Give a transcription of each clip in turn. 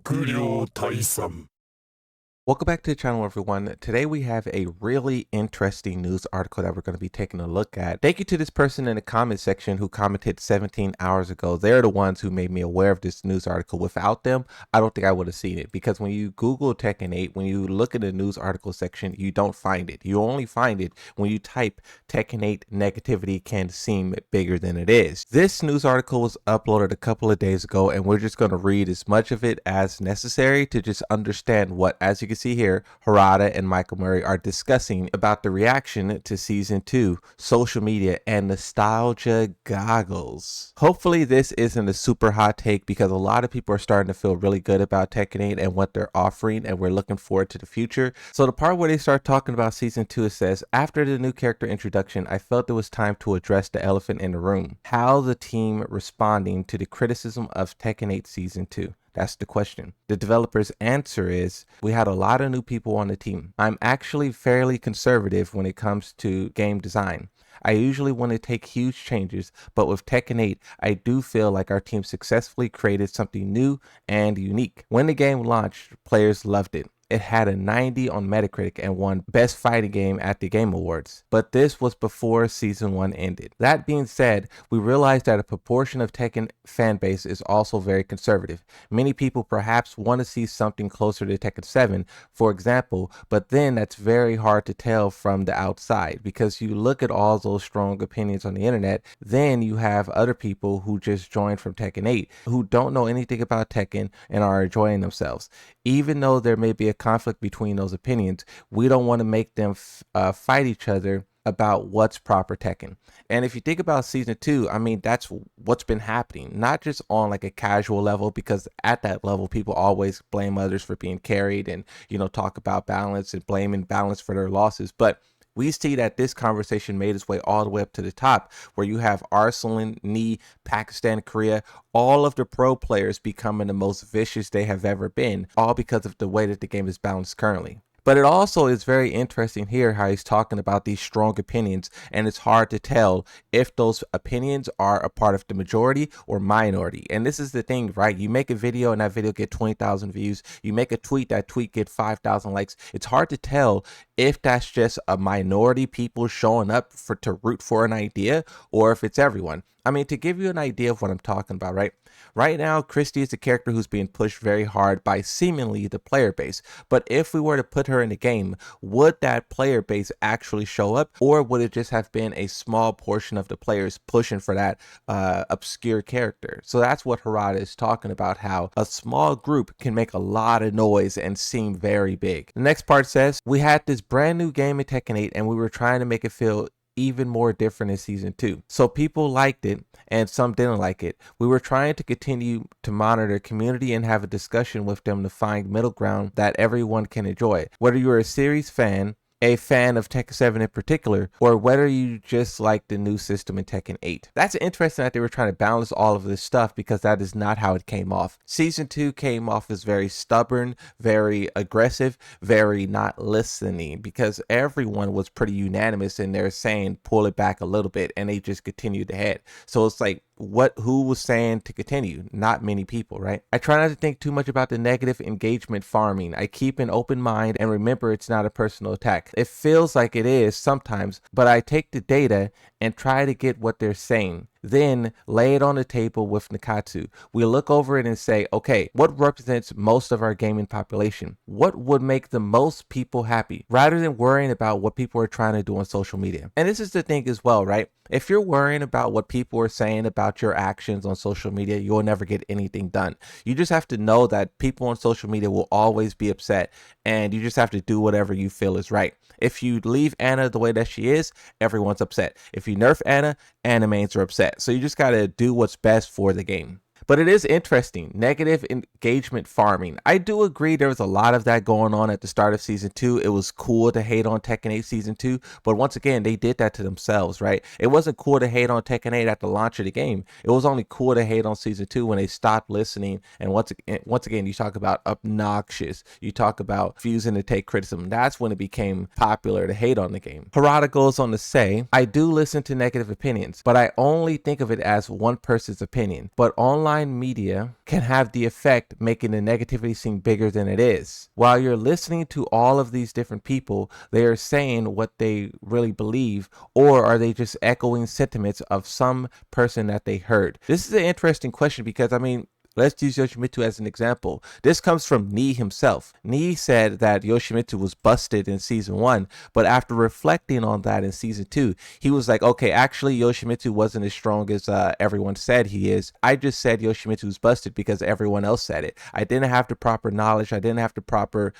悪霊退散。 Welcome back to the channel, everyone. Today we have a really interesting news article that we're going to be taking a look at. Thank you to this person in the comment section who commented 17 hours ago. They're the ones who made me aware of this news article. Without them, I don't think I would have seen it, because when you Google Tekken 8, when you look in the news article section, you don't find it. You only find it when you type Tekken 8 negativity can seem bigger than it is. This news article was uploaded a couple of days ago, and we're just going to read as much of it as necessary to just understand what, as you can see here, Harada and Michael Murray are discussing about the reaction to season 2, social media, and nostalgia goggles. Hopefully this isn't a super hot take, because a lot of people are starting to feel really good about Tekken 8 and what they're offering, and we're looking forward to the future. So the part where they start talking about season 2, it says, after the new character introduction, I felt it was time to address the elephant in the room. How the team responding to the criticism of Tekken 8 season 2? That's the question. The developer's answer is, we had a lot of new people on the team. I'm actually fairly conservative when it comes to game design. I usually want to take huge changes, but with Tekken 8, I do feel like our team successfully created something new and unique. When the game launched, players loved it. It had a 90 on Metacritic and won Best Fighting Game at the Game Awards. But this was before Season 1 ended. That being said, we realized that a proportion of Tekken fanbase is also very conservative. Many people perhaps want to see something closer to Tekken 7, for example, but then that's very hard to tell from the outside, because you look at all those strong opinions on the internet, then you have other people who just joined from Tekken 8 who don't know anything about Tekken and are enjoying themselves. Even though there may be a conflict between those opinions, we don't want to make them fight each other about what's proper Tekken. And if you think about season 2, I mean, that's what's been happening, not just on like a casual level, because at that level people always blame others for being carried and, you know, talk about balance and blaming balance for their losses. But we see that this conversation made its way all the way up to the top, where you have Arsenal, Knee, Pakistan, Korea, all of the pro players becoming the most vicious they have ever been, all because of the way that the game is balanced currently. But it also is very interesting here how he's talking about these strong opinions, and it's hard to tell if those opinions are a part of the majority or minority. And this is the thing, right? You make a video and that video get 20,000 views. You make a tweet, that tweet get 5,000 likes. It's hard to tell if that's just a minority people showing up to root for an idea, or if it's everyone. I mean, to give you an idea of what I'm talking about, right? Right now, Christy is a character who's being pushed very hard by seemingly the player base. But if we were to put her in the game, would that player base actually show up? Or would it just have been a small portion of the players pushing for that obscure character? So that's what Harada is talking about, how a small group can make a lot of noise and seem very big. The next part says, we had this brand new game in Tekken 8 and we were trying to make it feel even more different in season 2. So people liked it and some didn't like it. We were trying to continue to monitor community and have a discussion with them to find middle ground that everyone can enjoy. Whether you're a series fan, a fan of Tekken 7 in particular, or whether you just like the new system in Tekken 8. That's interesting that they were trying to balance all of this stuff, because that is not how it came off. Season 2 came off as very stubborn, very aggressive, very not listening, because everyone was pretty unanimous in their saying pull it back a little bit, and they just continued ahead. So it's like, who was saying to continue? Not many people, right? I try not to think too much about the negative engagement farming. I keep an open mind and remember it's not a personal attack. It feels like it is sometimes, but I take the data and try to get what they're saying. Then lay it on the table with Nakatsu. We look over it and say, okay, what represents most of our gaming population? What would make the most people happy? Rather than worrying about what people are trying to do on social media. And this is the thing as well, right? If you're worrying about what people are saying about your actions on social media, you'll never get anything done. You just have to know that people on social media will always be upset, and you just have to do whatever you feel is right. If you leave Anna the way that she is, everyone's upset. If you nerf Anna, animates are upset. So you just got to do what's best for the game. But it is interesting, negative engagement farming. I do agree there was a lot of that going on at the start of season 2. It was cool to hate on Tekken 8 season 2, but once again, they did that to themselves, right? It wasn't cool to hate on Tekken 8 at the launch of the game. It was only cool to hate on season 2 when they stopped listening. And once again, you talk about obnoxious, you talk about refusing to take criticism. That's when it became popular to hate on the game. Harada goes on to say, I do listen to negative opinions, but I only think of it as one person's opinion. But online online media can have the effect making the negativity seem bigger than it is. While you're listening to all of these different people, they are saying what they really believe, or are they just echoing sentiments of some person that they heard? This is an interesting question because, I mean, let's use Yoshimitsu as an example. This comes from Nii himself. Nii said that Yoshimitsu was busted in season 1, but after reflecting on that in season 2, he was like, okay, actually Yoshimitsu wasn't as strong as everyone said he is. I just said Yoshimitsu was busted because everyone else said it. I didn't have the proper knowledge. I didn't have the proper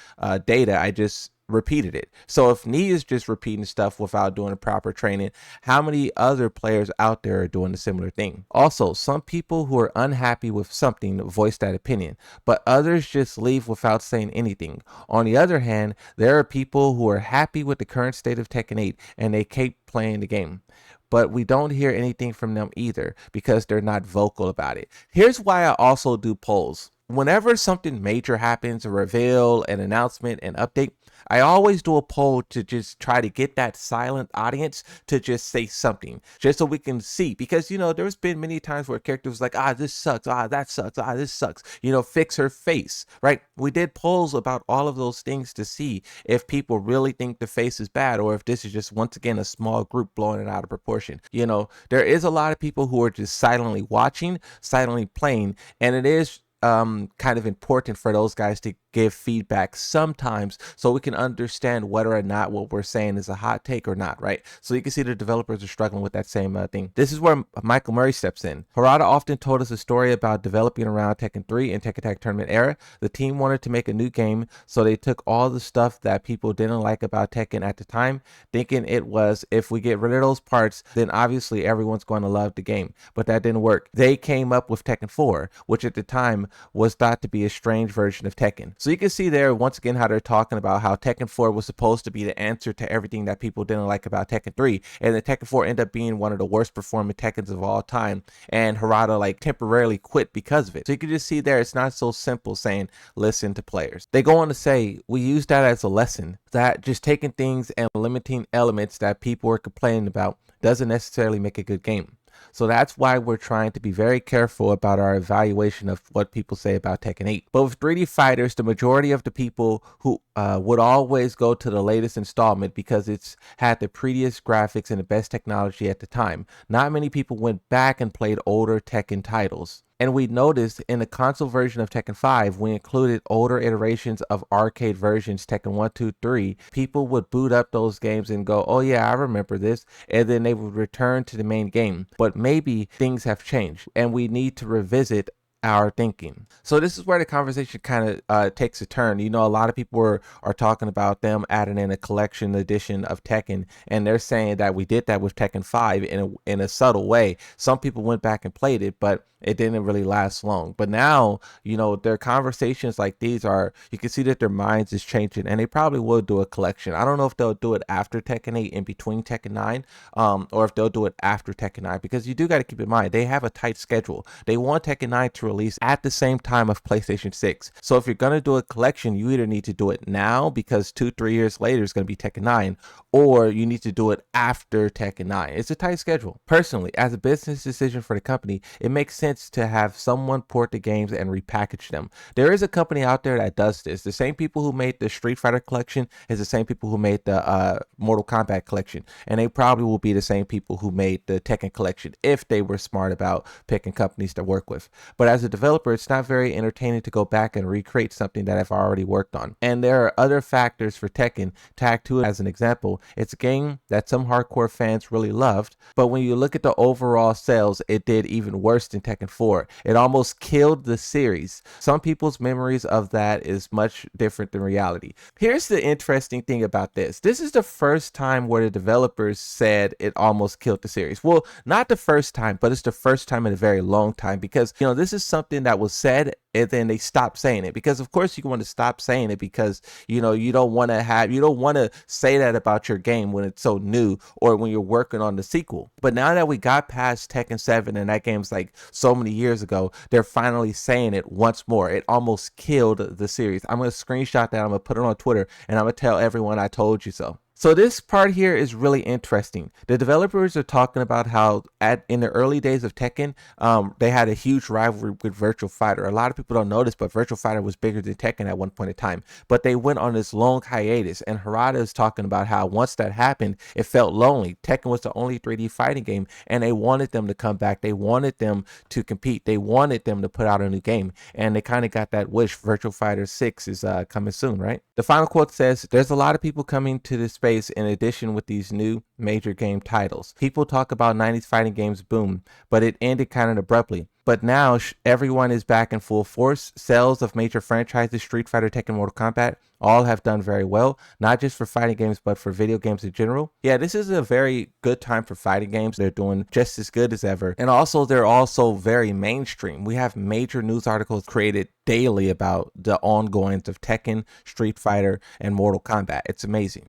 data. I just repeated it. So if Nii is just repeating stuff without doing a proper training, how many other players out there are doing a similar thing? Also, some people who are unhappy with something voice that opinion, but others just leave without saying anything. On the other hand, there are people who are happy with the current state of Tekken 8 and they keep playing the game, but we don't hear anything from them either because they're not vocal about it. Here's why I also do polls. Whenever something major happens, a reveal, an announcement, an update, I always do a poll to just try to get that silent audience to just say something, just so we can see. Because, you know, there's been many times where a character was like, this sucks, that sucks, this sucks, you know, fix her face, right? We did polls about all of those things to see if people really think the face is bad, or if this is just, once again, a small group blowing it out of proportion. You know, there is a lot of people who are just silently watching, silently playing, and it is kind of important for those guys to give feedback sometimes so we can understand whether or not what we're saying is a hot take or not, right? So you can see the developers are struggling with that same thing. This is where Michael Murray steps in. Harada often told us a story about developing around Tekken 3 and Tekken Tag Tournament era. The team wanted to make a new game, so they took all the stuff that people didn't like about Tekken at the time, thinking it was, if we get rid of those parts, then obviously everyone's going to love the game. But that didn't work. They came up with Tekken 4, which at the time was thought to be a strange version of Tekken. So you can see there once again how they're talking about how Tekken 4 was supposed to be the answer to everything that people didn't like about Tekken 3, and then Tekken 4 ended up being one of the worst performing Tekkens of all time, and Harada like temporarily quit because of it. So you can just see there it's not so simple saying listen to players. They go on to say, we use that as a lesson, that just taking things and limiting elements that people are complaining about doesn't necessarily make a good game. So that's why we're trying to be very careful about our evaluation of what people say about Tekken 8. But with 3D fighters, the majority of the people who would always go to the latest installment because it's had the prettiest graphics and the best technology at the time. Not many people went back and played older Tekken titles. And we noticed in the console version of Tekken 5, we included older iterations of arcade versions, Tekken 1, 2, 3. People would boot up those games and go, oh yeah, I remember this. And then they would return to the main game. But maybe things have changed and we need to revisit our thinking. So this is where the conversation kind of takes a turn. You know, a lot of people are talking about them adding in a collection edition of Tekken, and they're saying that we did that with Tekken 5 in a subtle way. Some people went back and played it, but it didn't really last long. But now, you know, their conversations like these are, you can see that their minds is changing, and they probably will do a collection. I don't know if they'll do it after Tekken 8 in between Tekken 9, or if they'll do it after Tekken 9, because you do got to keep in mind, they have a tight schedule. They want Tekken 9 to release at the same time of PlayStation 6. So if you're going to do a collection, you either need to do it now because 2-3 years later is going to be Tekken 9, or you need to do it after Tekken 9. It's a tight schedule. Personally, as a business decision for the company, it makes sense to have someone port the games and repackage them. There is a company out there that does this. The same people who made the Street Fighter collection is the same people who made the Mortal Kombat collection, and they probably will be the same people who made the Tekken collection if they were smart about picking companies to work with. But as a developer, it's not very entertaining to go back and recreate something that I've already worked on. And there are other factors for Tekken. Tag 2 as an example, it's a game that some hardcore fans really loved, but when you look at the overall sales, it did even worse than Tekken 4. It almost killed the series. Some people's memories of that is much different than reality. Here's the interesting thing about this. This is the first time where the developers said it almost killed the series. Well, not the first time, but it's the first time in a very long time, because, you know, this is something that was said and then they stopped saying it, because of course you want to stop saying it because, you know, you don't want to say that about your game when it's so new or when you're working on the sequel. But now that we got past Tekken 7 and that game's like so many years ago, they're finally saying it once more. It almost killed the series. I'm going to screenshot that. I'm going to put it on Twitter and I'm going to tell everyone I told you so. So this part here is really interesting. The developers are talking about how in the early days of Tekken, they had a huge rivalry with Virtua Fighter. A lot of people don't know this, but Virtua Fighter was bigger than Tekken at one point in time. But they went on this long hiatus, and Harada is talking about how once that happened, it felt lonely. Tekken was the only 3D fighting game, and they wanted them to come back. They wanted them to compete. They wanted them to put out a new game, and they kind of got that wish. Virtua Fighter 6 is coming soon, right? The final quote says, "There's a lot of people coming to this space in addition with these new major game titles. People talk about 90s fighting games boom, but it ended kind of abruptly. But now everyone is back in full force. Sales of major franchises, Street Fighter, Tekken, Mortal Kombat, all have done very well, not just for fighting games, but for video games in general." Yeah, this is a very good time for fighting games. They're doing just as good as ever. And also, they're also very mainstream. We have major news articles created daily about the ongoings of Tekken, Street Fighter, and Mortal Kombat. It's amazing.